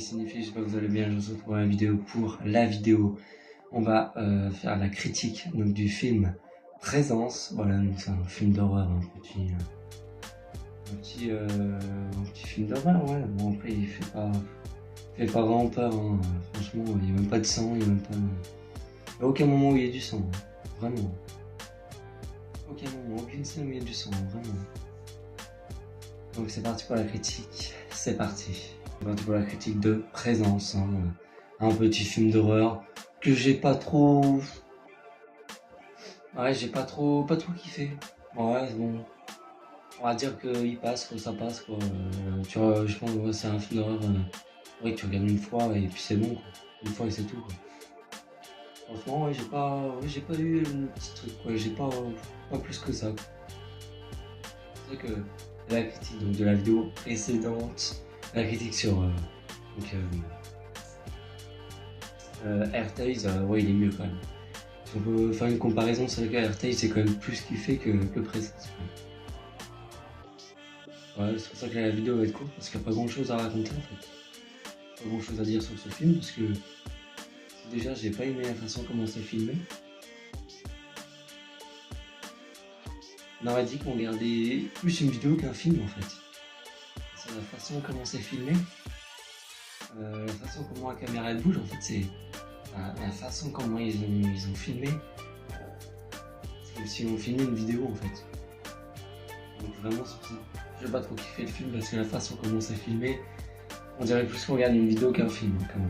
cinéphiles, j'espère que vous allez bien. Je vous retrouve pour la vidéo. Pour la vidéo, on va faire la critique donc, du film Présence. Voilà, c'est un film d'horreur, un petit film d'horreur. Ouais. Bon, après, il fait pas vraiment peur. Hein. Franchement, il n'y a même pas de sang, il n'y a même pas. Il n'y a aucun moment où il y a du sang, hein. Vraiment. Aucun moment, aucune scène où il y a du sang, vraiment. Donc c'est parti pour la critique, c'est parti. C'est parti pour la critique de Présence, hein. Un petit film d'horreur que j'ai pas trop... Ouais, j'ai pas trop kiffé. Ouais, bon, on va dire qu'il passe, que ça passe, quoi. Tu vois, je pense que c'est un film d'horreur que tu regardes une fois et puis c'est bon, quoi. Une fois et c'est tout, quoi. Franchement, ouais, j'ai pas eu le petit truc, quoi. J'ai pas plus que ça, quoi. C'est vrai que la critique donc, de la vidéo précédente, la critique sur AirTags, ouais, il est mieux quand même. Si on peut faire une comparaison, c'est vrai que AirTags c'est quand même plus kiffé que Présence. Ouais, c'est pour ça que la vidéo va être courte parce qu'il n'y a pas grand chose à raconter en fait. Pas grand chose à dire sur ce film parce que déjà j'ai pas aimé la façon comment c'est filmé. On aurait dit qu'on regardait plus une vidéo qu'un film en fait. C'est la façon comment c'est filmé, la façon comment la caméra elle bouge en fait, c'est la façon comment ils ont filmé. C'est comme si on filmait une vidéo en fait. Donc vraiment c'est pour ça. J'ai pas trop kiffé le film parce que la façon comment c'est filmé, on dirait plus qu'on regarde une vidéo qu'un film quand même.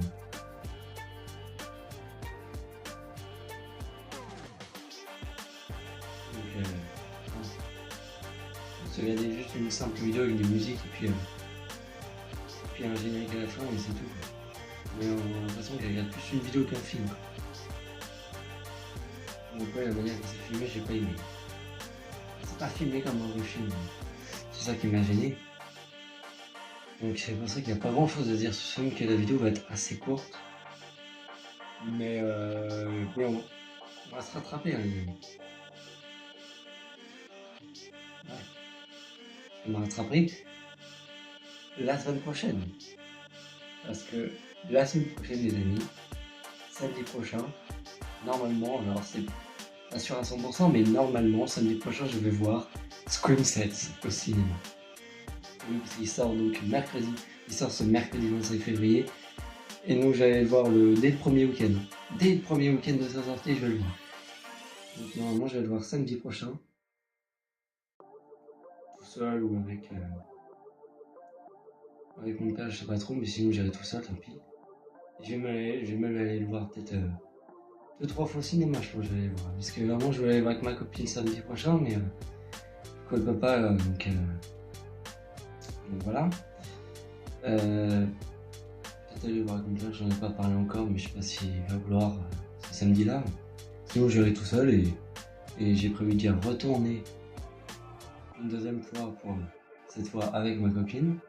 Se regarder juste une simple vidéo avec des musiques et puis un générique à la fin et c'est tout. Mais on a l'impression qu'elle regarde plus une vidéo qu'un film. Donc ouais, la manière dont c'est filmé, j'ai pas aimé. C'est pas filmé comme un vrai film. C'est ça qui m'a gêné. Donc c'est pour ça qu'il n'y a pas grand chose à dire sur ce film, que la vidéo va être assez courte. Mais on va se rattraper. Hein. Ouais. On va rattraper la semaine prochaine. Parce que la semaine prochaine, les amis, samedi prochain, normalement, alors c'est pas sûr à 100%, mais normalement, samedi prochain, je vais voir Scream 7 au cinéma. Oui, parce qu'il sort donc mercredi, il sort ce mercredi 25 février. Et donc j'allais le voir dès le premier week-end. Dès le premier week-end de sa sortie, je vais le voir. Donc normalement, je vais le voir samedi prochain. Tout seul ou avec mon père, je sais pas trop, mais sinon j'irai tout seul, tant pis. Je vais même aller le voir peut-être 2-3 fois au cinéma, je pense que je vais aller le voir. Parce que vraiment, je vais aller voir avec ma copine samedi prochain, mais quoi de papa, donc voilà. Peut-être aller le voir avec mon père, j'en ai pas parlé encore, mais je sais pas s'il va vouloir ce samedi-là. Sinon, j'irai tout seul et j'ai prévu d'y retourner une deuxième fois pour cette fois avec ma copine.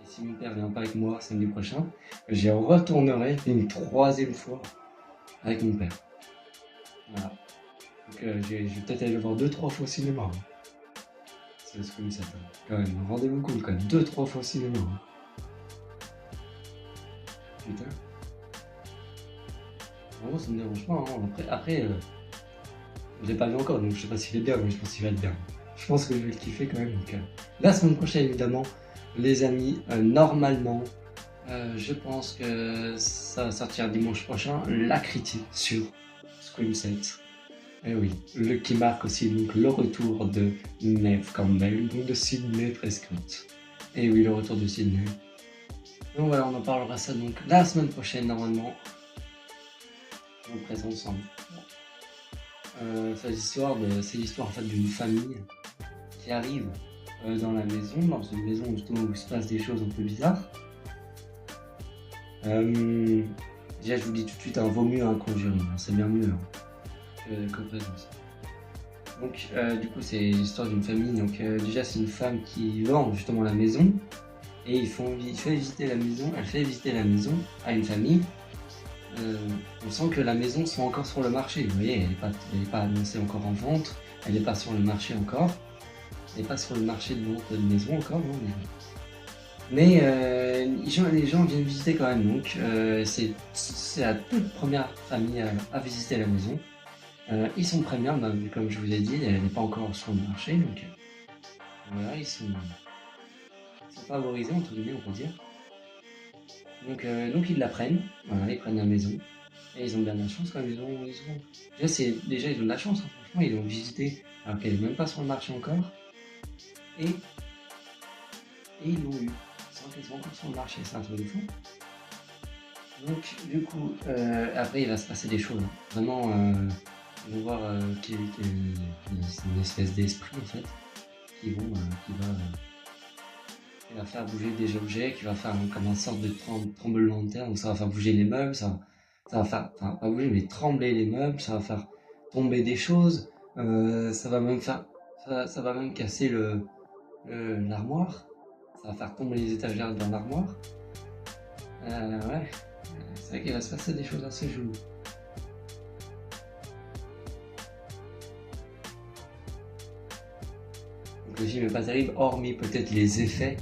Et si mon père vient pas avec moi samedi prochain, j'y retournerai une troisième fois avec mon père. Voilà. Donc je vais peut-être aller le voir 2-3 fois au cinéma. Hein. C'est comme ça, quand même. Rendez-vous compte quand même, 2-3 fois au cinéma. Hein. Putain. Vraiment ça me dérange pas. Hein. Après je l'ai pas vu encore, donc je sais pas s'il est bien, mais je pense qu'il va être bien. Je pense que je vais le kiffer quand même. Donc, la semaine prochaine, évidemment, les amis, normalement, je pense que ça va sortir dimanche prochain, la critique sur Scream 7. Et oui, qui marque aussi donc, le retour de Neve Campbell, donc de Sidney Prescott. Et oui, le retour de Sidney. Donc voilà, on en parlera ça donc la semaine prochaine, normalement. On présente ensemble. C'est l'histoire en fait d'une famille qui arrive dans la maison, dans une maison justement où il se passe des choses un peu bizarres. Déjà je vous dis tout de suite, vaut mieux un Conjuring, hein, c'est bien mieux que Présence. Donc du coup c'est l'histoire d'une famille, donc déjà c'est une femme qui vend justement la maison et elle fait visiter la maison à une famille. On sent que la maison sont encore sur le marché, vous voyez, elle n'est pas annoncée encore en vente, elle n'est pas sur le marché encore, elle n'est pas sur le marché de vente de maison encore, non, Mais les gens viennent visiter quand même, donc c'est la toute première famille à visiter la maison. Ils sont premium, bah, comme je vous ai dit, elle n'est pas encore sur le marché, donc voilà, ils sont favorisés, entre guillemets, on peut dire. Donc ils la prennent, voilà, ils prennent la maison. Et ils ont bien de la chance quand même, déjà ils ont de la chance, hein, franchement, ils l'ont visité alors qu'elle est même pas sur le marché encore. Et, et ils l'ont eu, sans qu'elle soit encore sur le marché, c'est un truc de fou. Donc du coup, après il va se passer des choses, hein. Vraiment, ils vont voir c'est une espèce d'esprit en fait, qui va faire bouger des objets, qui va faire comme une sorte de tremblement de terre, donc ça va faire bouger les meubles, ça va faire, enfin pas bouger mais trembler les meubles, ça va faire tomber des choses, ça va même faire, ça va même casser l'armoire, ça va faire tomber les étagères dans l'armoire. Ouais, c'est vrai qu'il va se passer des choses assez jolies. Donc le film est pas terrible, hormis peut-être les effets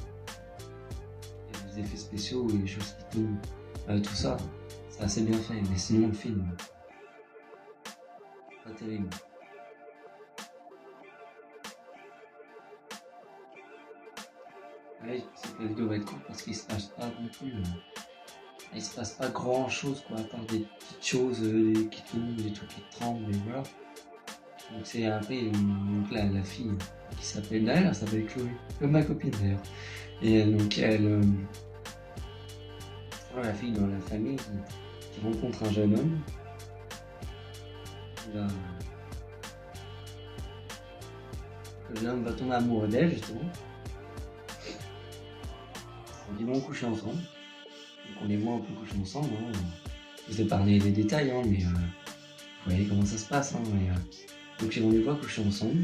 spéciaux et les choses qui tombent, tout ça, c'est assez bien fait, mais sinon le film, pas terrible. Ouais, je pense que la vidéo va être courte parce qu'il se passe pas non plus, il se passe pas grand chose quoi, à part des petites choses qui tombent, des trucs qui tremblent, et voilà. Donc c'est après donc la fille qui s'appelle, d'ailleurs elle s'appelle Chloé, comme ma copine d'ailleurs. Et donc la fille dans la famille qui rencontre un jeune homme. Le jeune homme va tomber amoureux d'elle justement. Ils vont coucher ensemble. Donc on les voit un peu coucher ensemble. Hein. Je vous épargne les détails, hein, mais vous voyez comment ça se passe. Hein, donc on les voit coucher ensemble.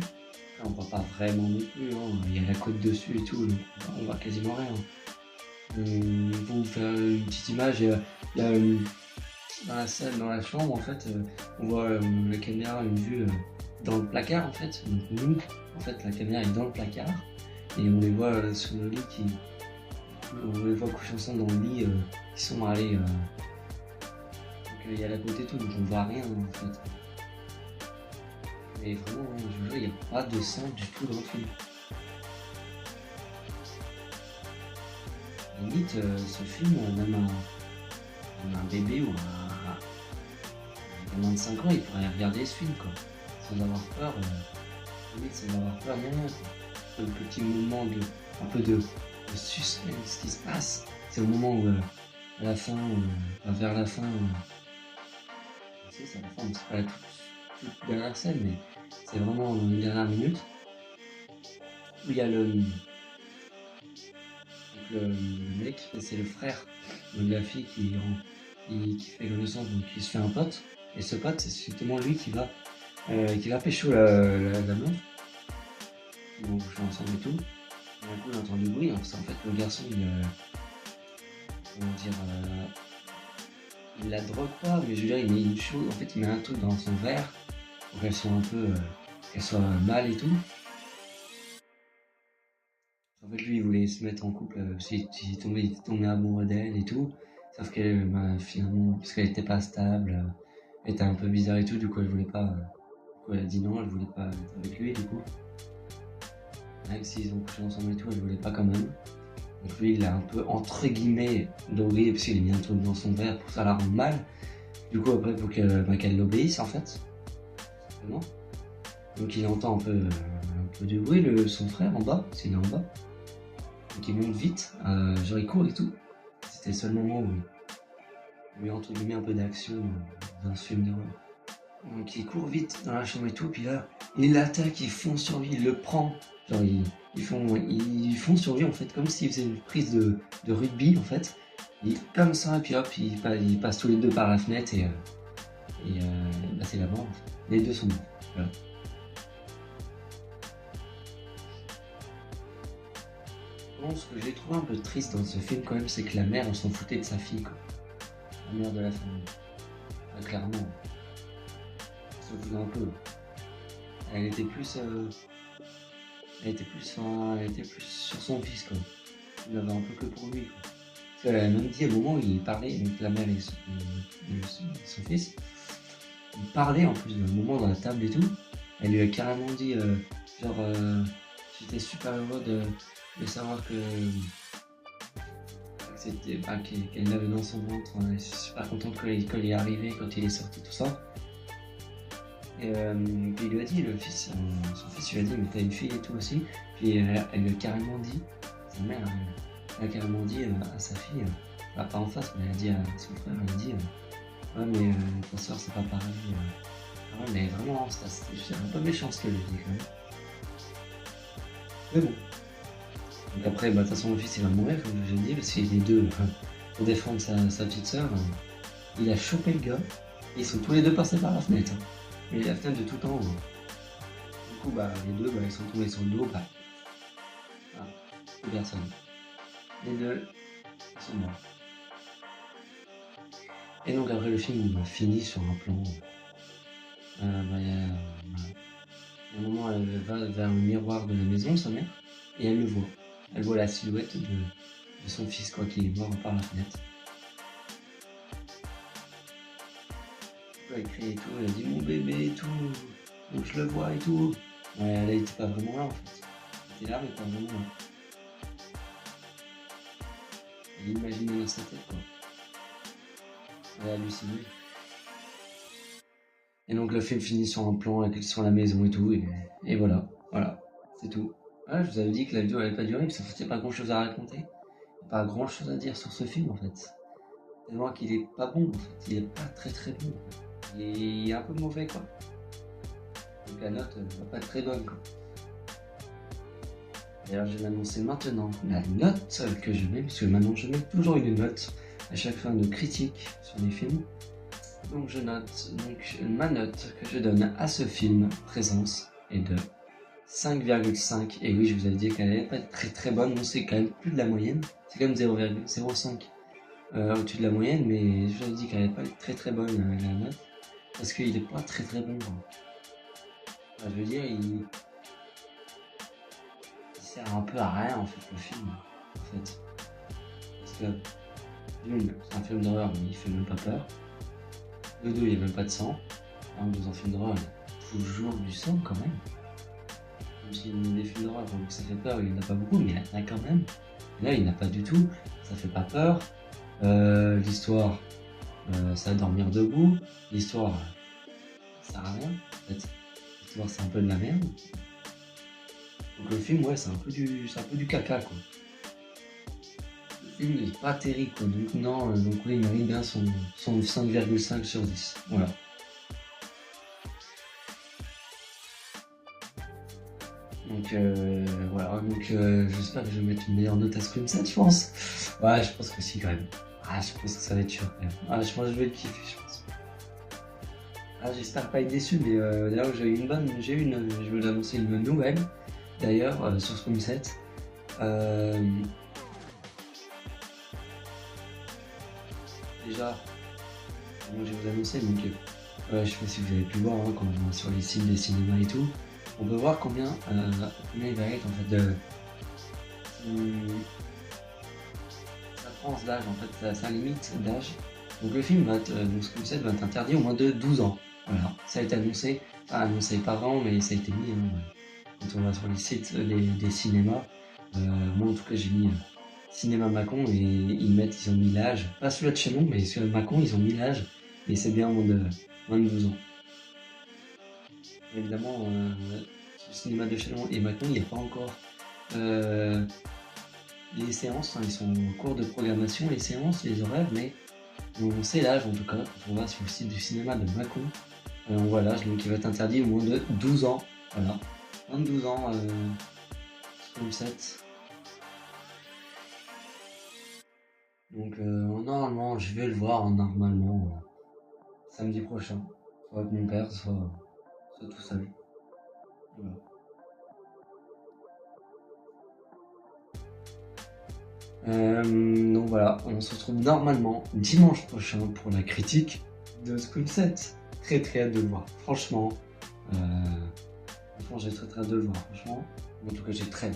Après, on voit pas vraiment non plus. Hein. Il y a la côte dessus et tout, donc on voit quasiment rien. Pour vous faire une petite image, il y a dans la salle, dans la chambre, en fait, on voit la caméra, une vue dans le placard, en fait. Donc nous, en fait, la caméra est dans le placard et on les voit sur le lit on les voit coucher ensemble dans le lit, qui sont allés. Donc il y a la côté et tout, donc on voit rien en fait. Mais vraiment, je vous jure, il n'y a pas de sang du tout dans le film. Limite, ce film, même un bébé ou un gamin de 5 ans, il pourrait regarder ce film, quoi. Sans avoir peur, limite sans avoir peur, rien. Le petit moment un peu de suspense qui se passe, c'est au moment où, à la fin, vers la fin, c'est la fin, c'est pas la toute dernière scène, mais c'est vraiment dans les dernières minutes, où il y a le mec, c'est le frère de la fille qui fait connaissance, donc qui se fait un pote, et ce pote, c'est justement lui qui va pécho la meuf, ils vont coucher ensemble et tout. D'un coup, il entend du bruit, en fait, le garçon, comment dire, il la drogue pas, mais je veux dire, il met une chose, en fait, il met un truc dans son verre pour qu'elle soit un peu, qu'elle soit mal et tout. En fait, lui, il voulait se mettre en couple, il était tombé amoureux d'elle et tout, sauf que finalement, parce qu'elle était pas stable, elle était un peu bizarre et tout, du coup, elle voulait pas, du coup, elle a dit non, elle voulait pas être avec lui, du coup. Même s'ils ont couché ensemble et tout, elle voulait pas quand même. Donc lui, il a un peu, entre guillemets, drogué, parce qu'il a mis un truc dans son verre pour ça la rendre mal. Du coup, après, il faut qu'elle l'obéisse, en fait. Simplement. Donc il entend un peu du bruit, son frère en bas, parce qu'il est en bas. Donc il monte vite, genre il court et tout. C'était le seul moment où il y a entre guillemets un peu d'action dans ce film d'horreur. Donc il court vite dans la chambre et tout, puis là, il l'attaque, il fonce sur lui, il le prend. Genre ils font sur lui en fait, comme s'ils faisaient une prise de rugby en fait. Il comme ça, et puis hop, ils passent tous les deux par la fenêtre et bah, c'est la mort. En fait. Les deux sont morts. Voilà. Bon, ce que j'ai trouvé un peu triste dans ce film quand même, c'est que la mère, elle s'en foutait de sa fille, quoi. La mère de la famille. Clairement. Elle s'en foutait un peu. Elle était plus, elle était plus sur son fils, quoi. il l'avait un peu que pour lui, quoi. Parce qu'elle a même dit, au moment où il parlait avec la mère et son fils, il parlait en plus d'un moment dans la table et tout. Elle lui a carrément dit, genre, j'étais super heureux de savoir que c'était qu'elle l'avait dans son ventre. Elle est super contente quand il est arrivé, quand il est sorti, tout ça. Et puis il lui a dit, son fils lui a dit, mais t'as une fille et tout aussi. Puis elle lui a carrément dit, sa mère, elle a carrément dit à sa fille, bah, pas en face, mais elle a dit à son frère, elle a dit, ouais mais ta soeur c'est pas pareil. Ah ouais, mais vraiment, c'était un peu méchant ce qu'elle lui dit quand même. Mais bon. Donc après, bah, de toute façon, le fils il va mourir, comme je l'ai dit, parce qu'il est deux pour défendre sa petite soeur. Il a chopé le gars, et ils sont tous les deux passés par la fenêtre. Hein. Et la fenêtre de tout en haut. Du coup, bah, les deux, bah, ils sont tombés sur le dos, bah, voilà, plus personne. Les deux, ils sont morts. Et donc après le film finit sur un plan. Bah, il y a un moment, elle va vers le miroir de la maison, sa mère, et elle le voit. Elle voit la silhouette de son fils, quoi, qui est mort par la fenêtre. Elle crie et tout, elle a dit mon bébé et tout, donc je le vois et tout. Ouais, elle était pas vraiment là en fait. Elle était là, mais pas vraiment là. Elle imaginait dans sa tête, quoi. Elle a halluciné. Et donc le film finit sur un plan sur la maison et tout, et voilà, c'est tout. Voilà, je vous avais dit que la vidéo n'allait pas durer, parce qu'il n'y a pas grand chose à raconter. Pas grand chose à dire sur ce film en fait. Tellement qu'il est pas bon en fait, il est pas très très bon. Il est un peu mauvais quoi. Donc la note va pas être très bonne quoi. D'ailleurs je vais l'annoncer maintenant la note que je mets, parce que maintenant je mets toujours une note à chaque fin de critique sur les films. Donc je note, ma note que je donne à ce film Présence est de 5,5. Et oui, je vous avais dit qu'elle n'allait pas être très très bonne, non c'est quand même plus de la moyenne. C'est quand même 0,05 au-dessus de la moyenne, mais je vous avais dit qu'elle n'allait pas être très très bonne la note. Parce qu'il est pas très très bon. Enfin, je veux dire, il sert un peu à rien en fait le film. En fait. Parce que c'est un film d'horreur, mais il fait même pas peur. De deux, il n'y a même pas de sang. Dans un film d'horreur, il y a toujours du sang quand même. Même s'il y a des films d'horreur où ça fait peur, il n'y en a pas beaucoup, mais il y en a quand même. Et là, il n'y en a pas du tout. Ça fait pas peur. L'histoire, ça va dormir debout. L'histoire, ça sert à rien. En fait, l'histoire, c'est un peu de la merde. Donc le film, ouais, c'est un peu du caca, quoi. Le film n'est pas terrible, quoi. Donc non, donc oui, il mérite bien son 5,5 sur 10. Voilà. Donc voilà, donc j'espère que je vais mettre une meilleure note à Scream 7, je pense. Ouais, je pense que si, quand même. Ah, je pense que ça va être sûr, quand même. Ah, je pense que je vais le kiffer, je pense. Ah, j'espère pas être déçu, mais là où je vais vous annoncer une nouvelle, d'ailleurs, sur Scream 7. Déjà, je vais vous annoncer, donc je sais pas si vous avez pu voir hein, quand on est sur les sites des cinémas et tout, on peut voir combien il va être en fait de sa tranche d'âge, en fait, sa limite d'âge. Donc le film va être, donc Scream 7 va être interdit au moins de 12 ans. Voilà, ça a été annoncé, enfin annoncé pas vraiment, mais ça a été mis quand on va sur les sites des cinémas. Moi en tout cas j'ai mis Cinéma Macon et ils ont mis l'âge, pas celui-là de chez nous, mais celui de Macon ils ont mis l'âge et c'est bien moins de 12 ans. Évidemment, sur le cinéma de Chalon et Macon, il n'y a pas encore les séances, hein, ils sont en cours de programmation, les séances, les horaires, mais on sait l'âge en tout cas, quand on va sur le site du cinéma de Macon, on voit l'âge, donc il va être interdit au moins de 12 ans, voilà, 22 ans, Scream 7. Donc normalement, je vais le voir normalement samedi prochain, soit avec mon père, soit tout seul. Voilà. Donc voilà, on se retrouve normalement dimanche prochain pour la critique de Scream 7. Très très hâte de le voir, franchement. J'ai très très hâte de le voir, franchement. En tout cas, j'ai très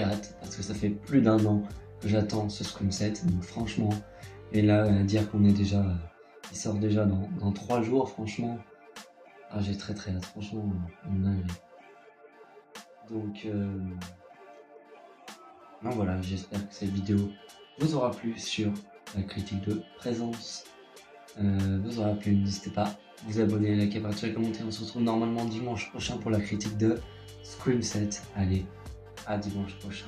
hâte parce que ça fait plus d'1 an que j'attends ce Scream 7. Donc franchement, et là, dire qu'on est déjà, il sort déjà dans 3 jours, franchement, ah, j'ai très hâte. Franchement, on a eu. Donc voilà, j'espère que cette vidéo vous aura plu sur la critique de Présence. Vous aura plu, n'hésitez pas à vous abonner, liker, partager, commenter. On se retrouve normalement dimanche prochain pour la critique de Scream 7. Allez, à dimanche prochain.